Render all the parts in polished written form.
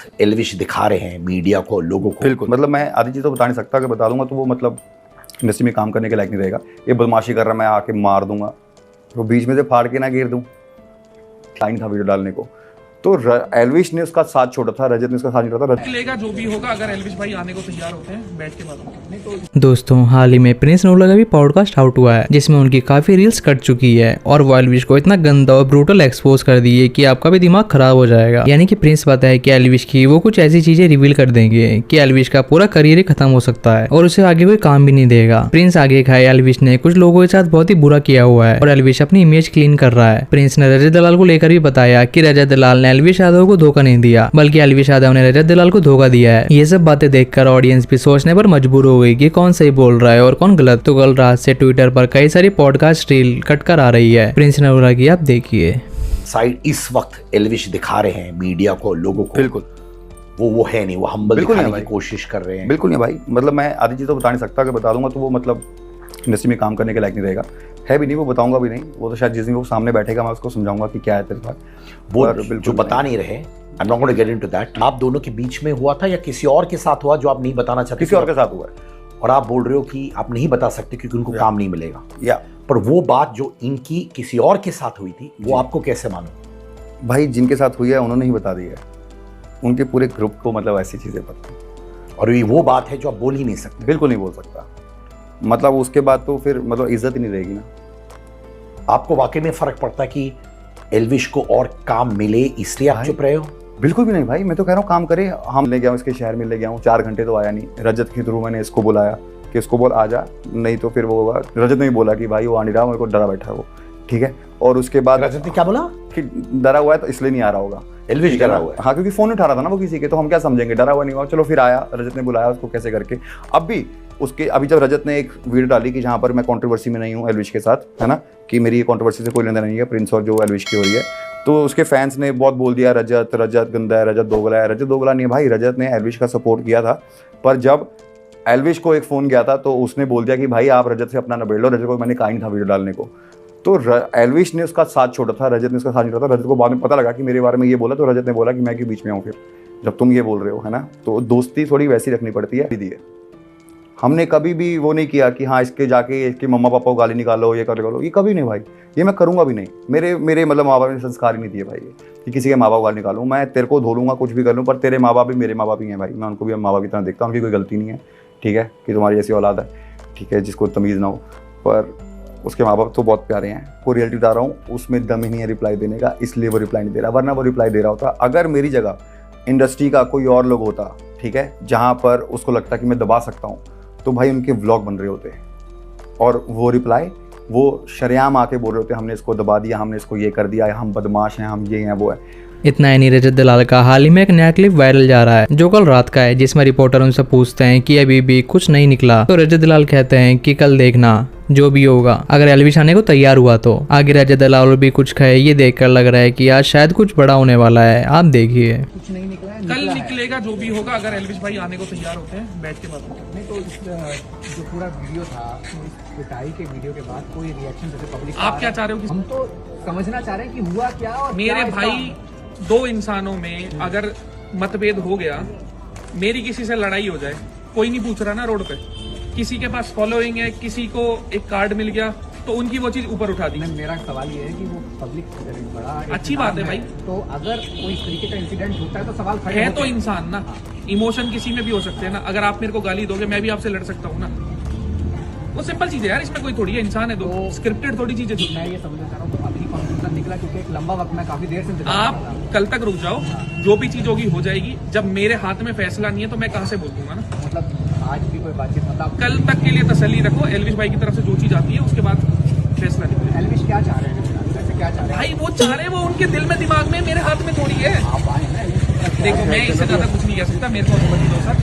वक्त एल्विश दिखा रहे हैं मीडिया को, लोगों को। बिल्कुल, मतलब मैं आधी चीज़ तो बता नहीं सकता, अगर बता दूंगा तो वो मतलब इंडस्ट्री में काम करने के लायक नहीं रहेगा। ये बदमाशी कर रहा, मैं आके मार दूंगा, तो बीच में से फाड़ के ना गिर दूं। टाइम था वीडियो डालने को, तो एल्विश ने उसका साथ छोड़ा था, रजत ने उसका साथ छोड़ा था। लेगा जो भी होगा, अगर एल्विश भाई आने को तैयार होते हैं बैठ के बात नहीं तो। दोस्तों, हाल ही में प्रिंस नोला का भी पॉडकास्ट आउट हुआ है जिसमें उनकी काफी रील्स कट चुकी है और वो एल्विश को इतना गंदा और ब्रूटल एक्सपोज कर दी है कि आपका भी दिमाग खराब हो जाएगा। यानी कि प्रिंस बताया है कि एल्विश की वो कुछ ऐसी चीजें रिवील कर देंगे कि एल्विश का पूरा करियर ही खत्म हो सकता है और उसे आगे कोई काम भी नहीं देगा। प्रिंस आगे कहा एल्विश ने कुछ लोगों के साथ बहुत ही बुरा किया हुआ है और एल्विश अपनी इमेज क्लीन कर रहा है। प्रिंस ने रजत दलाल को लेकर भी बताया कि रजत दलाल ने एल्विश यादव को धोखा नहीं दिया, बल्कि एल्विश यादव ने रजत दलाल को धोखा दिया है। ये सब बातें देखकर ऑडियंस भी सोचने पर मजबूर हो गई कि कौन सही बोल रहा है और कौन गलत। तो कल रात से ट्विटर पर कई सारी पॉडकास्ट रील कट कर आ रही है प्रिंस नोला की, आप देखिए। साइड इस वक्त एल्विश दिखा रहे हैं मीडिया को, लोगों को। बिल्कुल, वो है नहीं, वो हम्बल बिल्कुल दिखाने नहीं की भाई। कोशिश कर रहे हैं। बिल्कुल नहीं भाई, मतलब मैं आधी चीज़ तो बता नहीं सकता, अगर बता दूंगा तो वो मतलब इंडस्ट्री में काम करने के लायक नहीं रहेगा। है भी नहीं, वो बताऊंगा भी नहीं। वो तो शायद जिस दिन वो सामने बैठेगा मैं उसको समझाऊंगा कि क्या है तेरे साथ। वो बिल्कुल जो बता नहीं रहे, I'm not going to get into that। आप दोनों के बीच में हुआ था या किसी और के साथ हुआ जो आप नहीं बताना चाहते? किसी और के साथ हुआ है और आप बोल रहे हो कि आप नहीं बता सकते क्योंकि उनको काम नहीं मिलेगा। या पर वो बात जो इनकी किसी और के साथ हुई थी वो आपको कैसे मालूम? भाई जिनके साथ हुई है उन्होंने ही बता दी है, उनके पूरे ग्रुप को मतलब ऐसी चीज़ें पता है। और ये वो बात है जो आप बोल ही नहीं सकते। बिल्कुल नहीं बोल सकता, मतलब उसके बाद तो फिर मतलब इज्जत ही नहीं रहेगी ना। आपको वाकई में फर्क पड़ता है कि एल्विश को और काम मिले इसलिए आप चुप रहे हो? बिल्कुल भी नहीं भाई, मैं तो कह रहा हूँ काम करे। हम ले गया हूँ इसके शहर में, ले गया हूँ 4 घंटे तो आया नहीं। रजत के थ्रू मैंने इसको बुलाया कि इसको बोल आ जा, नहीं तो फिर वो होगा। रजत ने ही बोला कि भाई वो आ नहीं रहा, मेरे को डरा बैठा है वो, ठीक है। और उसके बाद रजत ने क्या बोला? कि डरा हुआ है तो इसलिए नहीं आ रहा होगा। एल्विश डरा हुआ है? हाँ, क्योंकि फोन उठा रहा था ना वो किसी के, तो हम क्या समझेंगे, डरा हुआ नहीं हुआ। चलो फिर आया, रजत ने बुलाया उसको कैसे करके। अब भी उसके अभी जब रजत ने एक वीडियो डाली कि जहाँ पर मैं कंट्रोवर्सी में नहीं हूँ एल्विश के साथ, है ना, कि मेरी ये कंट्रोवर्सी से कोई लेना नहीं है प्रिंस और जो एल्विश की हो रही है, तो उसके फैंस ने बहुत बोल दिया रजत गंदा है, रजत दोगला है। रजत दोगला नहीं है भाई, रजत ने एल्विश का सपोर्ट किया था। पर जब एल्विश को एक फ़ोन गया था तो उसने बोल दिया कि भाई आप रजत से अपना निबेड़ लो, रजत को मैंने कहा नहीं था वीडियो डालने को। तो एल्विश ने उसका साथ छोड़ा था, रजत ने उसका साथ छोड़ा था। रजत को बाद में पता लगा कि मेरे बारे में ये बोला, तो रजत ने बोला कि मैं क्यों बीच में आऊँ फिर, जब तुम ये बोल रहे हो, है ना। तो दोस्ती थोड़ी वैसी रखनी पड़ती है। दीदी हमने कभी भी वो नहीं किया कि हाँ इसके जाके इसके मम्मा पापा को गाली निकालो, ये कर लो, ये कभी नहीं भाई, ये मैं करूँगा भी नहीं। मेरे मतलब माँ बाप ने संस्कार ही नहीं दिए भाई कि किसी के माँ बाप को गाली निकालूँ। मैं तेरे को धो लूँगा, कुछ भी कर लूँ, पर तेरे माँ बाप भी मेरे माँ बाप ही हैं भाई। मैं उनको भी माँ बाप की तरह देखता हूँ, उनकी कोई गलती नहीं है, ठीक है, कि तुम्हारी जैसी औलाद है, ठीक है, जिसको तमीज़ ना हो। पर उसके माँ बाप तो बहुत प्यारे हैं। वो रियलिटी बता रहा हूँ, उसमें दम ही नहीं है रिप्लाई देने का, इसलिए वो रिप्लाई नहीं दे रहा, वरना वो रिप्लाई दे रहा होता। अगर मेरी जगह इंडस्ट्री का कोई और लोग होता, ठीक है, जहाँ पर उसको लगता कि मैं दबा सकता हूँ, तो भाई उनके व्लॉग बन रहे होते और वो रिप्लाई वो शरेआम आके बोल रहे होते हमने इसको दबा दिया, हमने इसको ये कर दिया, हम बदमाश हैं, हम ये हैं, वो है। इतना ही नहीं, रजत दलाल का हाल ही में एक नया क्लिप वायरल जा रहा है जो कल रात का है, जिसमें रिपोर्टर उनसे पूछते हैं कि अभी भी कुछ नहीं निकला, तो रजत दलाल कहते हैं कि कल देखना जो भी होगा, अगर एल्विश आने को तैयार हुआ तो। आगे रजत दलाल भी कुछ कहे, ये देखकर लग रहा है कि आज शायद कुछ बड़ा होने वाला है, आप देखिए। कुछ नहीं निकला है, कल निकलेगा जो भी होगा, अगर एल्विश भाई आने को तैयार होते हैं बैठ के बात नहीं तो। जो पूरा वीडियो था, पिटाई के वीडियो के बाद कोई रिएक्शन जैसे पब्लिक, आप क्या चाह रहे हो? हम तो समझना चाह रहे हैं कि हुआ क्या। और मेरे भाई, दो इंसानों में अगर मतभेद हो गया, मेरी किसी से लड़ाई हो जाए, कोई नहीं पूछ रहा ना रोड पे, किसी के पास फॉलोइंग है, किसी को एक कार्ड मिल गया तो उनकी वो चीज ऊपर उठा दी। मेरा सवाल ये है कि वो पब्लिक बड़ा अच्छी बात है भाई, तो अगर कोई इस तरीके का इंसिडेंट होता है तो सवाल खड़े है होते तो हैं। इंसान ना, इमोशन किसी में भी हो सकते हैं ना। अगर आप मेरे को गाली दोगे मैं भी आपसे लड़ सकता हूँ ना, वो सिंपल चीज है यार, इसमें कोई थोड़ी है, इंसान है, तो स्क्रिप्टेड थोड़ी चीजें। मैं ये समझना चाह रहा हूँ तो अभी कंक्लूजन निकला, क्योंकि एक लंबा वक्त मैं काफी देर से आप कल तक रुक जाओ, जो भी चीज होगी हो जाएगी। जब मेरे हाथ में फैसला नहीं है तो मैं कहाँ से बोल दूंगा ना। मतलब आज भी कोई बातचीत, मतलब कल तक के लिए तसल्ली रखो, एल्विश भाई की तरफ से जो चीज आती है उसके बाद फैसला निकलेगा। एल्विश क्या चाह रहे हैं, वैसे क्या चाह रहे हैं भाई वो चाह रहे हैं, वो उनके दिल में दिमाग में, मेरे हाथ में थोड़ी है। आप आए हैं? देखो मैं इससे ज्यादा कुछ नहीं कह सकता, मेरे को अनुमति दो सर।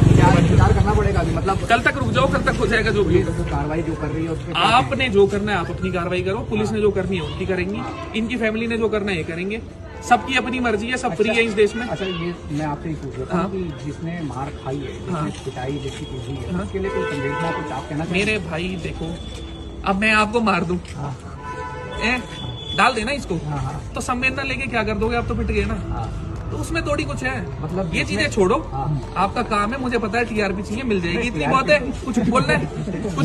क्या इंतजार करना पड़ेगा अभी, मतलब कल तक रुक जाओ, कल तक हो जाएगा जो भी होगा। कार्रवाई जो कर रही है उसके आपने जो करना है आप अपनी कार्रवाई करो, पुलिस ने जो करनी है उनकी करेंगी, इनकी फैमिली ने जो करना है ये करेंगे। सबकी अपनी मर्जी है, सब फ्री है इस देश में। अच्छा, ये मैं आपसे ही पूछ रहा हूँ कि जिसने मार खाई है, जिसने पिटाई जैसी चीज हुई है, उसके लिए कोई संवेदना, कुछ आप कहना मेरे भाई देखो, अब मैं आपको मार दूं, डाल देना इसको, तो संवेदना लेके क्या कर दोगे, आप तो पिट गए ना। तो उसमें थोड़ी कुछ है। मतलब ये चीजें छोड़ो, आपका काम है, मुझे पता है टीआरपी चाहिए, मिल जाएगी, इतनी बात है। कुछ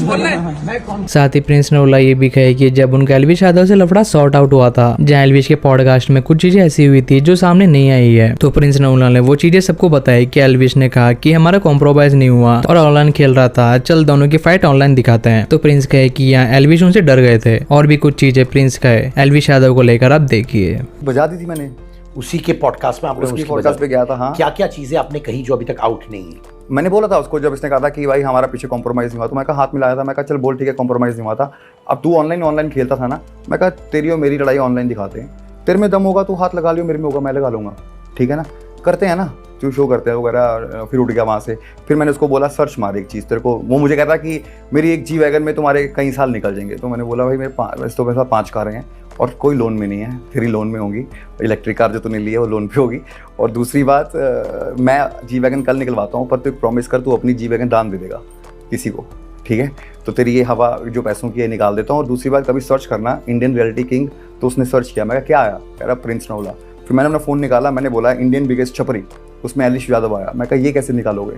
बोलना है। साथ ही प्रिंस नरूला ये भी कहे कि जब उनका एल्विश यादव से लफड़ा सॉर्ट आउट हुआ था, जहां एल्विश के पॉडकास्ट में कुछ चीजें ऐसी हुई थी जो सामने नहीं आई है, तो प्रिंस नरूला ने वो चीजें सबको बताई कि एल्विश ने कहा कि हमारा कॉम्प्रोमाइज नहीं हुआ और ऑनलाइन खेल रहा था, चल दोनों की फाइट ऑनलाइन दिखाते हैं। तो प्रिंस कहे कि यहाँ एल्विश उनसे डर गए थे। और भी कुछ चीजें प्रिंस कहे एल्विश यादव को लेकर, आप देखिए। बजा दी थी मैंने, उसी के पॉडकास्ट में आपने उसकी पॉडकास्ट पे गया था। हाँ, क्या क्या चीजें आपने कही जो अभी तक आउट नहीं है? मैंने बोला था उसको, जब इसने कहा था कि भाई हमारा पीछे कॉम्प्रोमाइज़ नहीं हुआ, तो मैं कहा हाथ मिलाया था, मैं कहा चल बोल ठीक है कॉम्प्रोमाइज़ नहीं हुआ था। अब तू ऑनलाइन खेलता था ना, मैं कहा तेरी और मेरी लड़ाई ऑनलाइन दिखाते हैं, तेरे में दम होगा तू हाथ लगा लियो, मेरे में होगा मैं लगा लूँगा, ठीक है ना, करते हैं ना, जो शो करते हैं वगैरह। फिर उठ गया वहाँ से। फिर मैंने उसको बोला सर्च मार एक चीज़ तेरे को, वो मुझे कहता कि मेरी एक जी वैगन में तुम्हारे कई साल निकल जाएंगे। तो मैंने बोला भाई मेरे वैसे तो मेरे साथ 5 कारें हैं और कोई लोन में नहीं है, तेरी लोन में होंगी, इलेक्ट्रिक कार जो तूने ली है वो लोन पे होगी। और दूसरी बात, मैं जी वैगन कल निकलवाता हूँ, पर तू प्रॉमिस कर तू अपनी जी वैगन दान दे देगा किसी को, ठीक है? तो तेरी ये हवा जो पैसों की है निकाल देता हूँ। और दूसरी बात, कभी सर्च करना इंडियन रियलिटी किंग, तो उसने सर्च किया, मैं कहा क्या आया, कह रहा प्रिंस नरूला। फिर मैंने अपना फ़ोन निकाला, मैंने बोला इंडियन बिगेस्ट छपरी, उसमें एल्विश यादव आया। मैं कहा ये कैसे निकालोगे?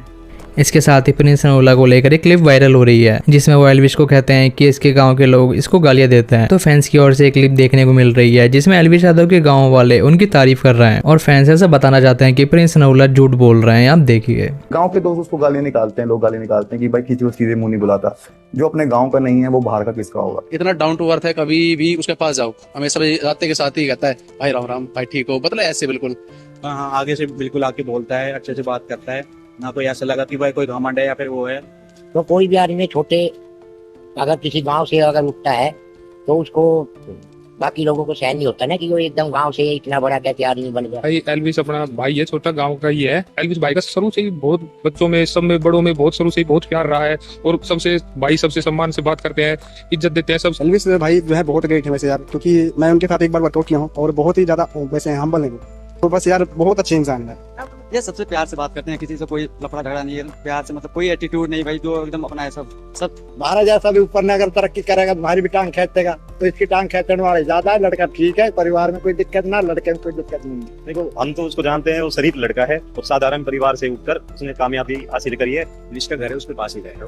इसके साथ ही प्रिंस नरूला को लेकर एक क्लिप वायरल हो रही है जिसमें वो एल्विश को कहते हैं कि इसके गांव के लोग इसको गालियां देते हैं। तो फैंस की ओर से एक क्लिप देखने को मिल रही है जिसमें एल्विश यादव के गांव वाले उनकी तारीफ कर रहे हैं और फैंस ऐसा बताना चाहते हैं कि प्रिंस नरूला झूठ बोल रहे हैं। आप देखिए, गांव के दोस्त उसको गालियां निकालते हैं, लोग गालियां निकालते हैं कि भाई किसी को सीधे मुंह नहीं बुलाता। जो अपने गांव का नहीं है वो बाहर का किसका होगा? इतना डाउन टू अर्थ है, कभी भी उसके पास जाओ हमेशा रास्ते के साथ ही कहता है भाई राम राम, भाई ठीक हो, मतलब ऐसे बिल्कुल। हाँ, आगे से बिल्कुल आके बोलता है, अच्छे से बात करता है, ना कोई ऐसा लगा कि भाई कोई घमंड है या फिर वो है। तो कोई भी आदमी छोटे अगर किसी गांव से अगर उठता है तो उसको बाकी लोगों को सहन नहीं होता ना कि वो एकदम गांव से इतना बड़ा कैसे आदमी बन गया। भाई एल्विश अपना भाई है, छोटा गांव का ही है। एल्विश भाई का शुरू से ही बहुत बच्चों में, सब में, बड़ों में बहुत शुरू से ही बहुत प्यार रहा है और सबसे भाई सबसे सम्मान से बात करते हैं, इज्जत देते हैं सब। एल्विश भाई जो है बहुत ग्रेट है वैसे यार, क्योंकि मैं उनके साथ एक बार वर्कआउट किया हूँ और बहुत ही ज्यादा वैसे हम्बल है, तो बस यार बहुत अच्छे इंसान है। ये सबसे प्यार से बात करते हैं, किसी से कोई लफड़ा झगड़ा नहीं है, प्यार से, मतलब कोई एटीट्यूड नहीं भाई, जो एकदम अपना है सब। हमारा जैसा भी ऊपर ने अगर तरक्की करेगा तुम्हारी भी टांग खींच देगा, तो इसकी टांग खींचने वाले ज्यादा है। लड़का ठीक है, परिवार में कोई दिक्कत ना, लड़के में कोई दिक्कत नहीं। देखो हम तो उसको जानते हैं, वो शरीफ लड़का है और साधारण परिवार से उठकर उसने कामयाबी हासिल करी है। जिसका घर है उसके पास ही रहेगा,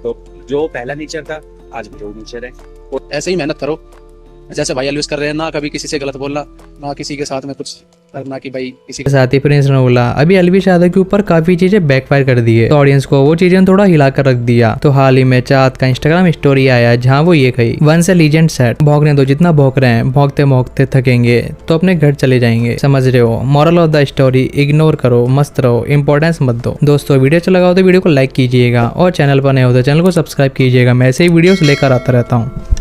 तो जो पहला नेचर था आज भी वो नेचर है। और ऐसे ही मेहनत करो जैसे भाई एल्विश कर रहे हैं, ना कभी किसी से गलत बोलना, ना किसी के साथ में कुछ करना कि भाई किसी के साथ ही प्रिंस नरूला अभी एल्विश यादव के ऊपर काफी चीजें बैकफायर कर दी है, तो ऑडियंस को वो चीजें थोड़ा हिला कर रख दिया। तो हाल ही में चाहत का इंस्टाग्राम स्टोरी आया जहां वो ये कही, वंस ए लीजेंड सेड, भौंकने दो जितना भौंक रहे हैं, भौंकते भौंकते थकेंगे तो अपने घर चले जाएंगे। समझ रहे हो? Moral of the story, ignore करो, मस्त रहो, इंपॉर्टेंस मत दो। दोस्तों वीडियो अच्छा लगा हो तो वीडियो को लाइक कीजिएगा और चैनल पर नए हो तो चैनल को सब्सक्राइब कीजिएगा। मैं ऐसे ही वीडियोस लेकर आता रहता हूँ।